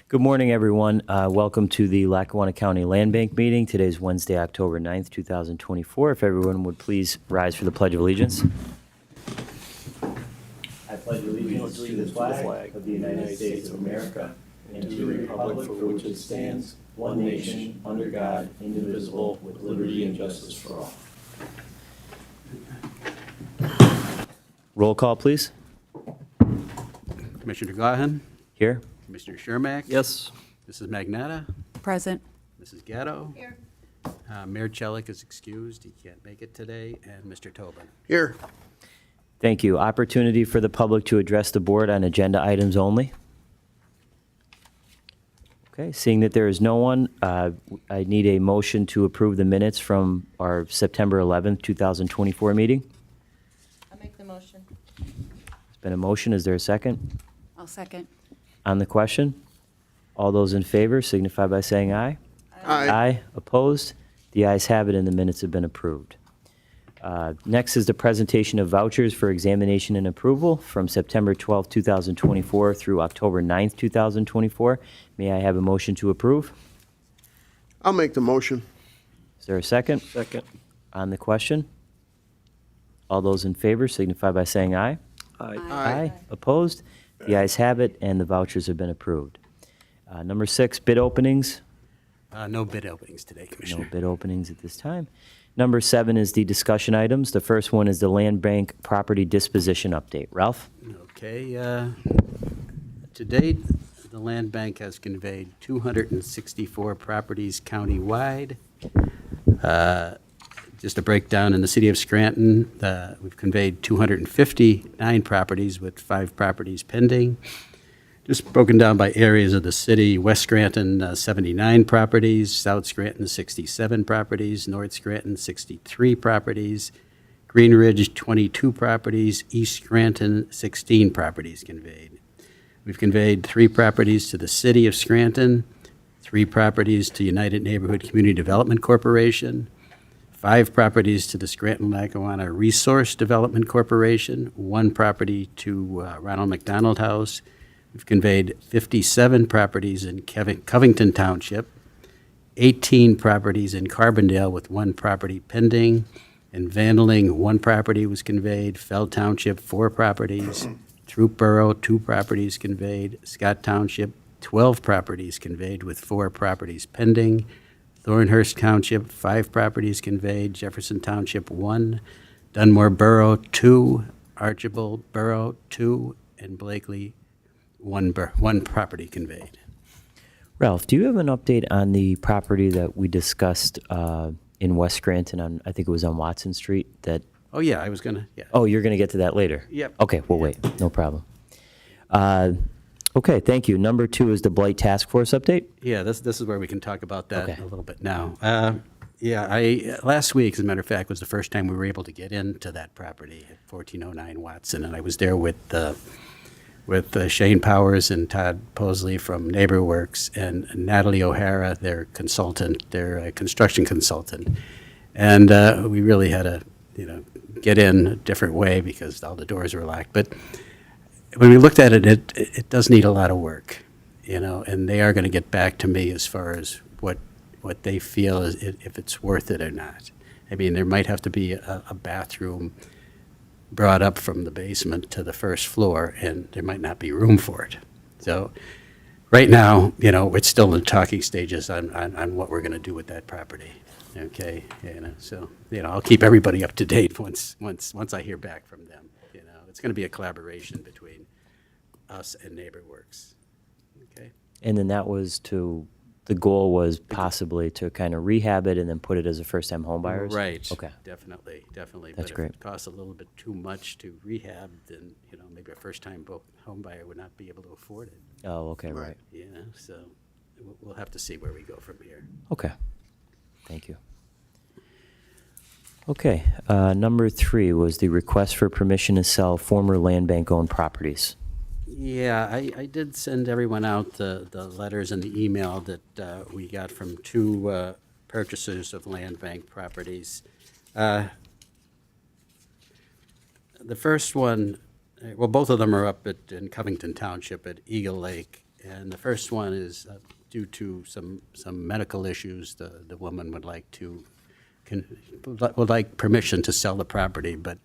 Good morning, everyone. Welcome to the Lackawanna County Land Bank meeting. Today is Wednesday, October 9th, 2024. If everyone would please rise for the Pledge of Allegiance. I pledge allegiance to the flag of the United States of America and to the republic for which it stands, one nation, under God, indivisible, with liberty and justice for all. Roll call, please. Commissioner Glahan, Here. Commissioner Shermack. Yes. Mrs. Magnata, Present. Mrs. Gatto. Here. Mayor Chelik is excused. He can't make it today. And Mr. Tobin. Here. Thank you. Opportunity for the public to address the board on agenda items only. Okay, seeing that there is no one, I need a motion to approve the minutes from our September 11th, 2024 meeting. I'll make the motion. It's been a motion. Is there a second? I'll second. On the question, all those in favor signify by saying aye. Aye. Opposed? The ayes have it and the minutes have been approved. Next is the presentation of vouchers for examination and approval from September 12th, 2024 through October 9th, 2024. May I have a motion to approve? I'll make the motion. Is there a second? Second. On the question, all those in favor signify by saying aye. Aye. Opposed? The ayes have it, and the vouchers have been approved. Number 6, bid openings. No bid openings today, No Commissioner. bid openings at this time. Number 7 is the discussion items. The first one is the land bank property disposition update. Ralph? Okay. To date, the land bank has conveyed 264 properties countywide. Just a breakdown, in the city of Scranton, we've conveyed 259 properties with 5 properties pending. Just broken down by areas of the city: West Scranton, 79 properties; South Scranton, 67 properties; North Scranton, 63 properties; Green Ridge, 22 properties; East Scranton, 16 properties conveyed. We've conveyed 3 properties to the city of Scranton, 3 properties to United Neighborhood Community Development Corporation, 5 properties to the Scranton-Lackawanna Resource Development Corporation, 1 property to Ronald McDonald House. We've conveyed 57 properties in Covington Township, 18 properties in Carbondale with 1 property pending. In Vandaling, 1 property was conveyed. Fell Township, 4 properties. Throop Borough, 2 properties conveyed. Scott Township, 12 properties conveyed with 4 properties pending. Thornhurst Township, 5 properties conveyed. Jefferson Township, 1. Dunmore Borough, 2. Archibald Borough, 2. And Blakely, 1 property conveyed. Ralph, do you have an update on the property that we discussed in West Scranton on, I think it was on Watson Street, that, Oh, yeah, I was going to, yeah. oh, you're going to get to that later? Yep. Okay, we'll wait. No problem. Okay, thank you. Number 2 is the Blight Task Force update. Yeah, this is where we can talk about that Okay. a little bit now. Last week, as a matter of fact, was the first time we were able to get into that property at 1409 Watson, and I was there with Shane Powers and Todd Posley from NeighborWorks and Natalie O'Hara, their consultant, their construction consultant, and we really had to, get in a different way because all the doors were locked. But when we looked at it, it does need a lot of work, and they are going to get back to me as far as what they feel is if it's worth it or not. I mean, there might have to be a bathroom brought up from the basement to the first floor, and there might not be room for it. So right now, it's still in the talking stages on what we're going to do with that property. Okay, so I'll keep everybody up to date once I hear back from them. It's going to be a collaboration between us and NeighborWorks. Okay. And then the goal was possibly to kind of rehab it and then put it as a first-time home buyers? Right. Okay. Definitely. That's But great. if it costs a little bit too much to rehab, then, maybe a first-time home buyer would not be able to afford it. Oh, okay, right. So we'll have to see where we go from here. Okay. Thank you. Okay, number 3 was the request for permission to sell former land bank-owned properties. Yeah, I did send everyone out the letters and the email that we got from 2 purchasers of land bank properties. The first one, well, both of them are up in Covington Township at Eagle Lake, And the first one is due to some medical issues, the woman would like permission to sell the property, but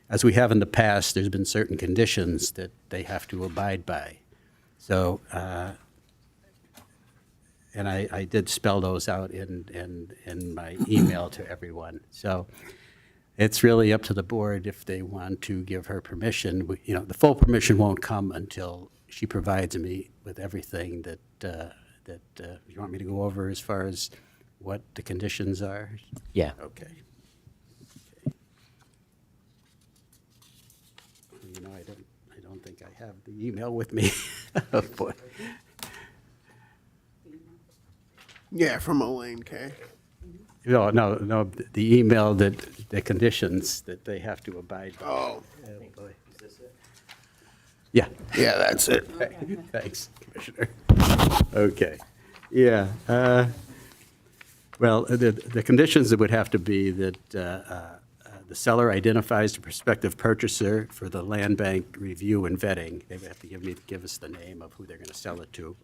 as we have in the past, there's been certain conditions that they have to abide by. So, and I did spell those out in my email to everyone. So it's really up to the board if they want to give her permission. You know, the full permission won't come until she provides me with everything that you want me to go over as far as what the conditions are? Yeah. Okay. You know, I don't think I have the email with me. Oh, boy. Yeah, from Elaine K. No, the email the conditions that they have to abide by. Oh, Boy. Yeah. yeah, that's it. Thanks, Commissioner. Okay. Yeah. Well, the conditions that would have to be that the seller identifies the prospective purchaser for the land bank review and vetting. They would have to give us the name of who they're going to sell it to.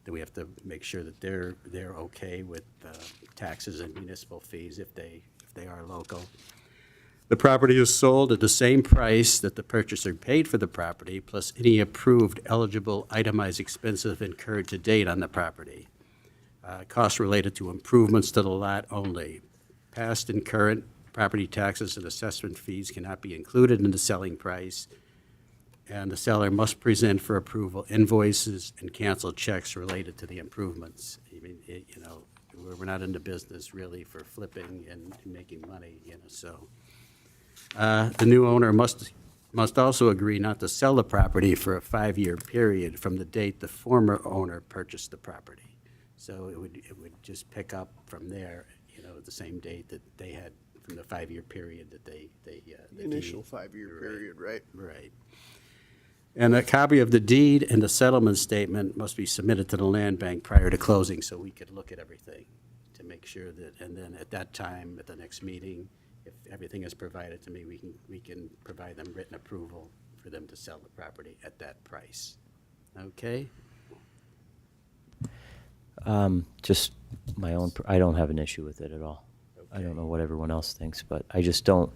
Then we have to make sure that they're okay with taxes and municipal fees if they are local. The property is sold at the same price that the purchaser paid for the property, plus any approved eligible itemized expenses incurred to date on the property. Costs related to improvements to the lot only. Past and current property taxes and assessment fees cannot be included in the selling price, and the seller must present for approval invoices and canceled checks related to the improvements. I mean, you know, we're not in the business really for flipping and making money, you know, so. The new owner must also agree not to sell the property for a 5-year period from the date the former owner purchased the property. So it would just pick up from there, you know, the same date that they had from the 5-year period that they Initial 5-year period, right? Right. And a copy of the deed and the settlement statement must be submitted to the land bank prior to closing so we could look at everything to make sure that, and then at that time, at the next meeting, if everything is provided to me, we can provide them written approval for them to sell the property at that price. Okay? Just my own, I don't have an issue with it at all. I don't know what everyone else thinks, but I just don't,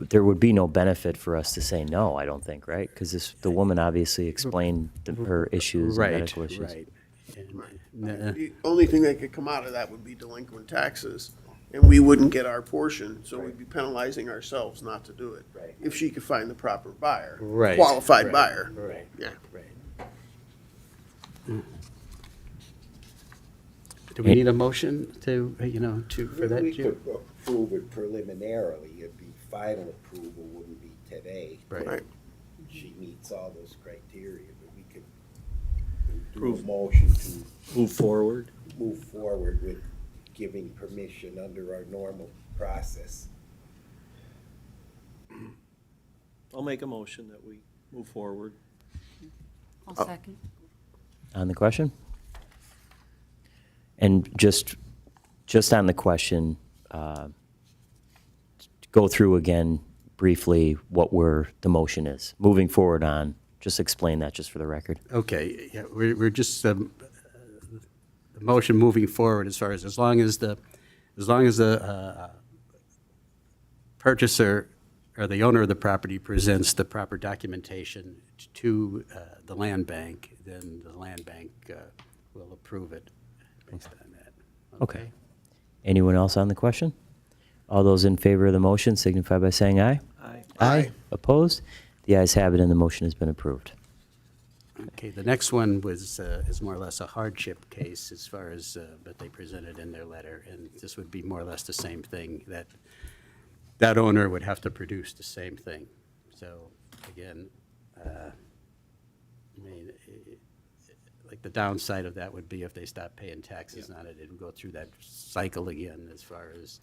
there would be no benefit for us to say no, I don't think, right? Because the woman obviously explained her issues and medical issues. Right. The only thing that could come out of that would be delinquent taxes, and we wouldn't get our portion, so we'd be penalizing ourselves not to do it. Right. If she could find the proper buyer. Right. Qualified Right. buyer. Right. Yeah. Right. Do we need a motion to, for that, We Jim? could approve it preliminarily, it'd be final approval wouldn't be today. Right. She meets all those criteria, but we could do a motion to Move forward. move forward with giving permission under our normal process. I'll make a motion that we move forward. I'll second. On the question? And just on the question, go through again briefly what the motion is. Moving forward on, just explain that just for the record. Okay, yeah, we're just, the motion moving forward as far as long as the purchaser or the owner of the property presents the proper documentation to the land bank, then the land bank will approve it based on that. Okay. Anyone else on the question? All those in favor of the motion signify by saying aye. Aye. Aye. Opposed? The ayes have it and the motion has been approved. Okay, the next one is more or less a hardship case as far as, but they presented in their letter, and this would be more or less the same thing, that owner would have to produce the same thing. So, again, I mean, like the downside of that would be if they stop paying taxes on it, it would go through that cycle again as far as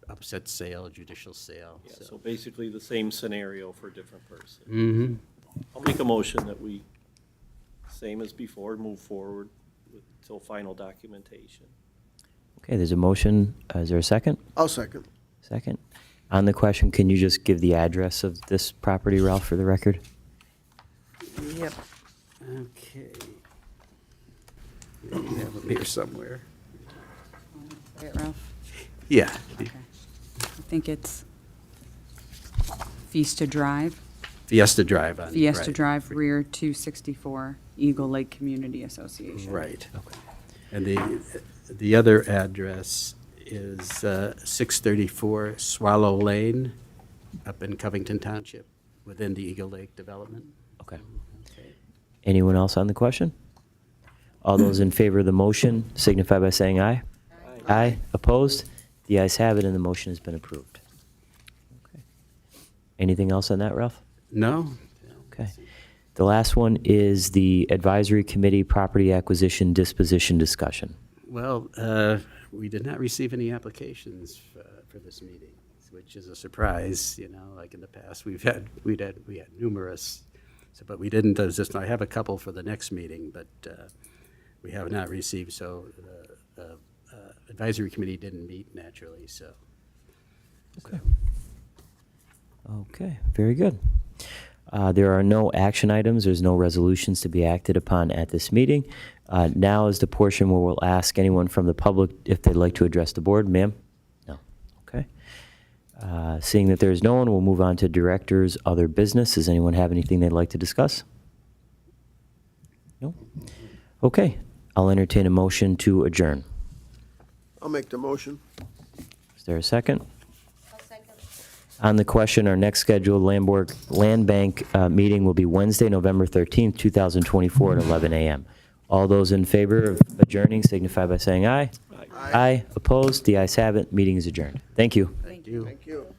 upset sale, judicial sale. Yeah, so basically the same scenario for a different person. Mm-hmm. I'll make a motion that we, same as before, move forward till final documentation. Okay, there's a motion. Is there a second? I'll second. Second. On the question, can you just give the address of this property, Ralph, for the record? Yep. Okay. We have them here somewhere. Right, Ralph? Yeah. Okay. I think it's Fiesta Drive, Fiesta Drive on. Fiesta right. Drive, rear 264, Eagle Lake Community Association. Right. And the other address is 634 Swallow Lane up in Covington Township within the Eagle Lake development. Okay. Okay. Anyone else on the question? All those in favor of the motion signify by saying aye. Aye. Opposed? The ayes have it, and the motion has been approved. Okay. Anything else on that, Ralph? No? Okay. The last one is the Advisory Committee Property Acquisition Disposition Discussion. Well, we did not receive any applications for this meeting, which is a surprise, you know, like in the past, we had numerous, so, but we didn't, I have a couple for the next meeting, but we have not received, so the advisory committee didn't meet naturally, so. Okay. Okay, very good. There are no action items. There's no resolutions to be acted upon at this meeting. Now is the portion where we'll ask anyone from the public if they'd like to address the board. Ma'am? No. Okay. Seeing that there's no one, we'll move on to directors' other business. Does anyone have anything they'd like to discuss? No? Okay. I'll entertain a motion to adjourn. I'll make the motion. Is there a second? On the question, our next scheduled land bank meeting will be Wednesday, November 13th, 2024 at 11 a.m. All those in favor of adjourning signify by saying aye. Aye. Opposed? The ayes have it. Meeting is adjourned. Thank you. Thank you. Thank you.